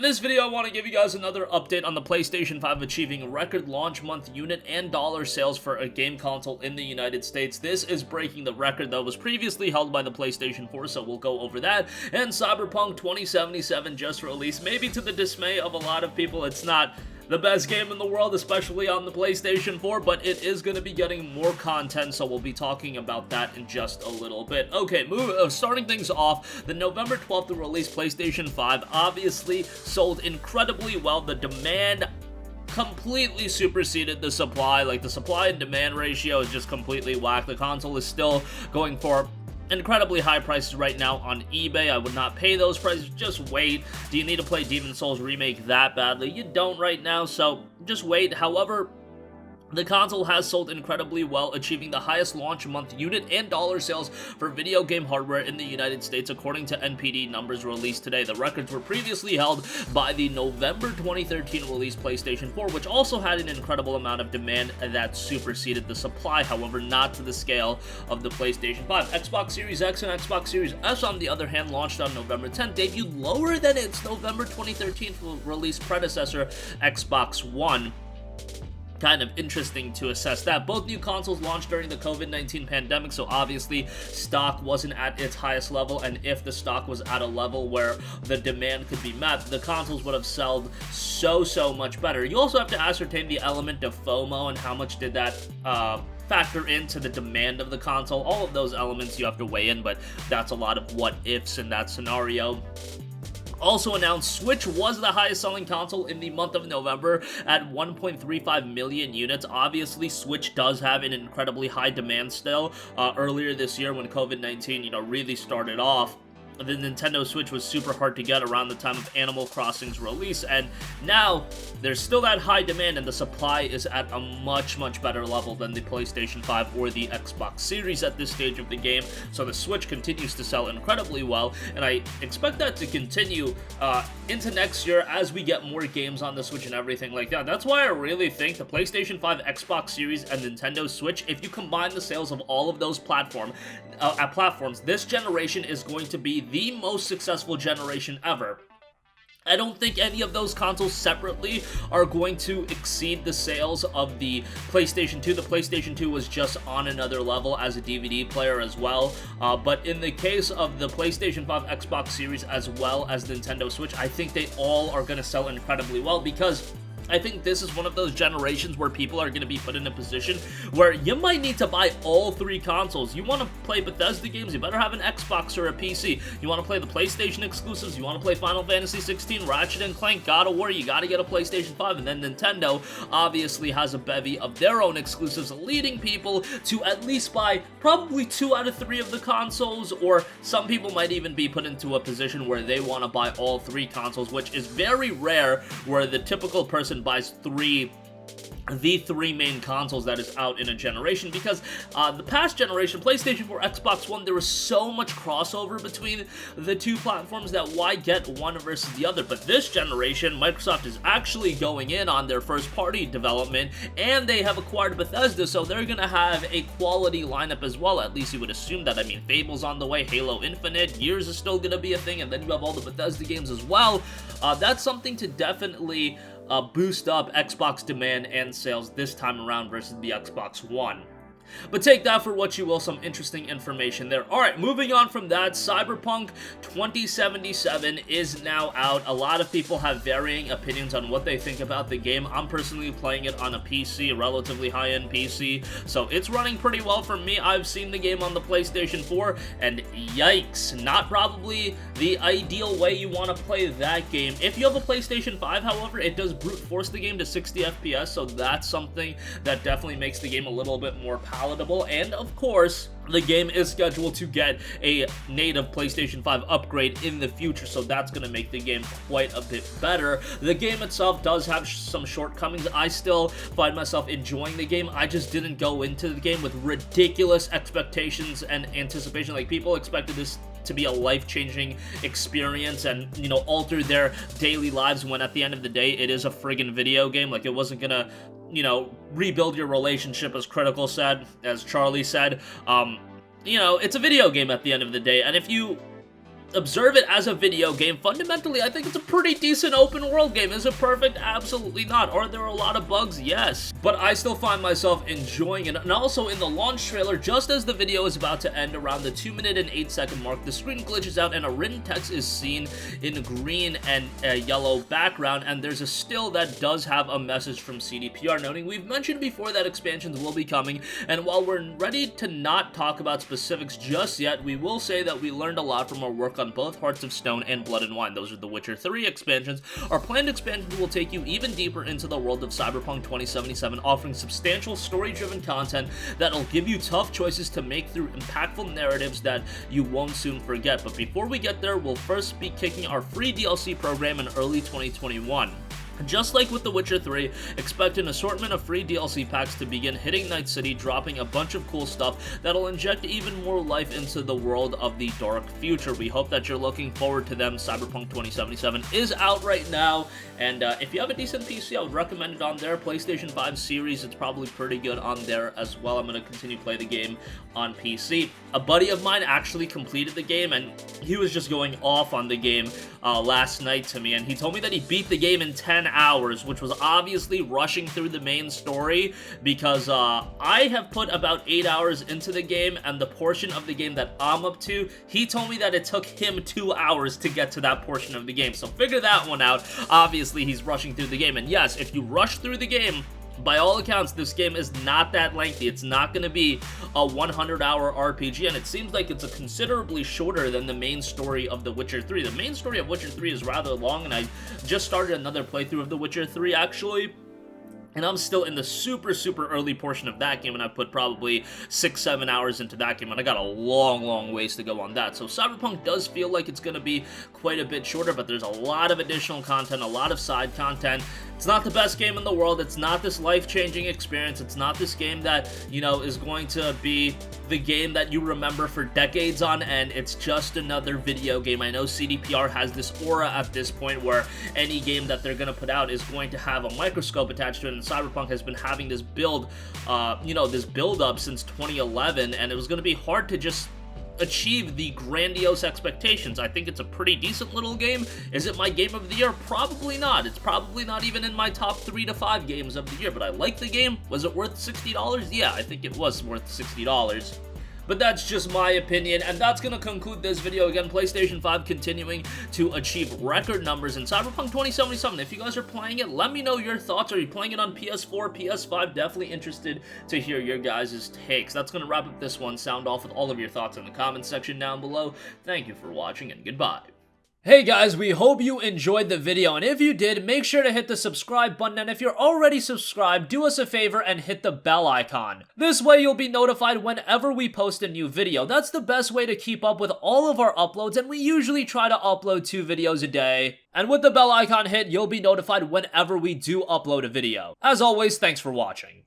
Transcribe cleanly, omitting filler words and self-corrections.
In this video, I want to give you guys another update on the PlayStation 5 achieving record launch month unit and dollar sales for a game console in the United States. This is breaking the record that was previously held by the PlayStation 4, so we'll go over that. And CyberPunk 2077 just released. Maybe to the dismay of a lot of people, it's not the best game in the world, especially on the PlayStation 4, but it is going to be getting more content, so we'll be talking about that in just a little bit. Okay, starting things off, the November 12th release PlayStation 5 obviously sold incredibly well. The demand completely superseded the supply. Like, the supply and demand ratio is just completely whack. The console is still going for incredibly high prices right now on eBay. I would not pay those prices. Just wait. Do you need to play Demon's Souls Remake that badly? You don't right now, so just wait. However, the console has sold incredibly well, achieving the highest launch month unit and dollar sales for video game hardware in the United States, according to NPD numbers released today. The records were previously held by the November 2013 release PlayStation 4, which also had an incredible amount of demand that superseded the supply, however, not to the scale of the PlayStation 5. Xbox Series X and Xbox Series S, on the other hand, launched on November 10th, debuted lower than its November 2013 release predecessor, Xbox One. Kind of interesting to assess that. Both new consoles launched during the COVID-19 pandemic, so obviously stock wasn't at its highest level, and if the stock was at a level where the demand could be met, the consoles would have sold so much better. You also have to ascertain the element of FOMO and how much did that factor into the demand of the console. All of those elements you have to weigh in, but that's a lot of what ifs in that scenario. Also announced, Switch was the highest selling console in the month of November at 1.35 million units. Obviously, Switch does have an incredibly high demand still. Earlier this year when COVID-19, really started off, the Nintendo Switch was super hard to get around the time of Animal Crossing's release, and now there's still that high demand and the supply is at a much better level than the PlayStation 5 or the Xbox Series at this stage of the game, so the Switch continues to sell incredibly well, and I expect that to continue into next year as we get more games on the Switch and everything like that. That's why I really think the PlayStation 5, Xbox Series, and Nintendo Switch, if you combine the sales of all of those platforms, this generation is going to be the most successful generation ever. I don't think any of those consoles separately are going to exceed the sales of the PlayStation 2. The PlayStation 2 was just on another level as a DVD player as well. But in the case of the PlayStation 5, Xbox Series, as well as Nintendo Switch, I think they all are going to sell incredibly well, because I think this is one of those generations where people are going to be put in a position where you might need to buy all three consoles. You want to play Bethesda games, you better have an Xbox or a PC. You want to play the PlayStation exclusives, you want to play Final Fantasy 16, Ratchet & Clank, God of War, you got to get a PlayStation 5. And then Nintendo obviously has a bevy of their own exclusives, leading people to at least buy probably 2 out of 3 of the consoles, or some people might even be put into a position where they want to buy all 3 consoles, which is very rare, where the typical person buys the 3 main consoles that is out in a generation, because the past generation, PlayStation 4, Xbox One, there was so much crossover between the 2 platforms that why get one versus the other. But this generation, Microsoft is actually going in on their first party development, and they have acquired Bethesda, so they're gonna have a quality lineup as well. At least you would assume that. I mean, Fable's on the way, Halo Infinite, Gears is still gonna be a thing, and then you have all the Bethesda games as well. That's something to definitely boost up Xbox demand and sales this time around versus the Xbox One. But take that for what you will, some interesting information there. Alright, moving on from that, CyberPunk 2077 is now out. A lot of people have varying opinions on what they think about the game. I'm personally playing it on a PC, a relatively high-end PC, so it's running pretty well for me. I've seen the game on the PlayStation 4, and yikes, not probably the ideal way you want to play that game. If you have a PlayStation 5, however, it does brute force the game to 60 FPS, so that's something that definitely makes the game a little bit more palatable. And of course, the game is scheduled to get a native PlayStation 5 upgrade in the future, so that's going to make the game quite a bit better. The game itself does have some shortcomings. I still find myself enjoying the game. I just didn't go into the game with ridiculous expectations and anticipation. Like, people expected this to be a life-changing experience and, alter their daily lives, when at the end of the day, it is a friggin' video game. Like, it wasn't gonna, rebuild your relationship, as Critical said, as Charlie said. It's a video game at the end of the day, and if you observe it as a video game, fundamentally, I think it's a pretty decent open world game. Is it perfect? Absolutely not. Are there a lot of bugs? Yes. But I still find myself enjoying it. And also in the launch trailer, just as the video is about to end around the 2-minute and 8-second mark, the screen glitches out and a written text is seen in green and a yellow background, and there's a still that does have a message from CDPR noting we've mentioned before that expansions will be coming, and while we're ready to not talk about specifics just yet, we will say that we learned a lot from our work on both Hearts of Stone and Blood and Wine. Those are the Witcher 3 expansions. Our planned expansions will take you even deeper into the world of CyberPunk 2077, offering substantial story-driven content that'll give you tough choices to make through impactful narratives that you won't soon forget. But before we get there, we'll first be kicking our free DLC program in early 2021. Just like with The Witcher 3, expect an assortment of free DLC packs to begin hitting Night City, dropping a bunch of cool stuff that'll inject even more life into the world of the dark future. We hope that you're looking forward to them. CyberPunk 2077 is out right now, and if you have a decent PC, I would recommend it on there. PlayStation 5 series, it's probably pretty good on there as well. I'm going to continue to play the game on PC. A buddy of mine actually completed the game, and he was just going off on the game last night to me, and he told me that he beat the game in 10 hours, which was obviously rushing through the main story, because I have put about 8 hours into the game, and the portion of the game that I'm up to, he told me that it took him 2 hours to get to that portion of the game, so figure that one out. Obviously, he's rushing through the game, and yes, if you rush through the game, by all accounts, this game is not that lengthy. It's not going to be a 100-hour RPG, and it seems like it's a considerably shorter than the main story of The Witcher 3. The main story of Witcher 3 is rather long, and I just started another playthrough of The Witcher 3, actually. And I'm still in the super early portion of that game, and I put probably 6-7 hours into that game, and I got a long ways to go on that. So Cyberpunk does feel like it's going to be quite a bit shorter, but there's a lot of additional content, a lot of side content. It's not the best game in the world. It's not this life-changing experience. It's not this game that, you know, is going to be the game that you remember for decades on end. It's just another video game. I know CDPR has this aura at this point where any game that they're going to put out is going to have a microscope attached to it, and Cyberpunk has been having this build, this build-up since 2011, and it was going to be hard to just achieve the grandiose expectations. I think it's a pretty decent little game. Is it my game of the year? Probably not. It's probably not even in my top 3 to 5 games of the year, but I like the game. Was it worth $60? Yeah, I think it was worth $60. But that's just my opinion, and that's going to conclude this video. Again, PlayStation 5 continuing to achieve record numbers in Cyberpunk 2077. If you guys are playing it, let me know your thoughts. Are you playing it on PS4, PS5? Definitely interested to hear your guys' takes. That's going to wrap up this one. Sound off with all of your thoughts in the comments section down below. Thank you for watching, and goodbye. Hey guys, we hope you enjoyed the video, and if you did, make sure to hit the subscribe button, and if you're already subscribed, do us a favor and hit the bell icon. This way you'll be notified whenever we post a new video. That's the best way to keep up with all of our uploads, and we usually try to upload 2 videos a day. And with the bell icon hit, you'll be notified whenever we do upload a video. As always, thanks for watching.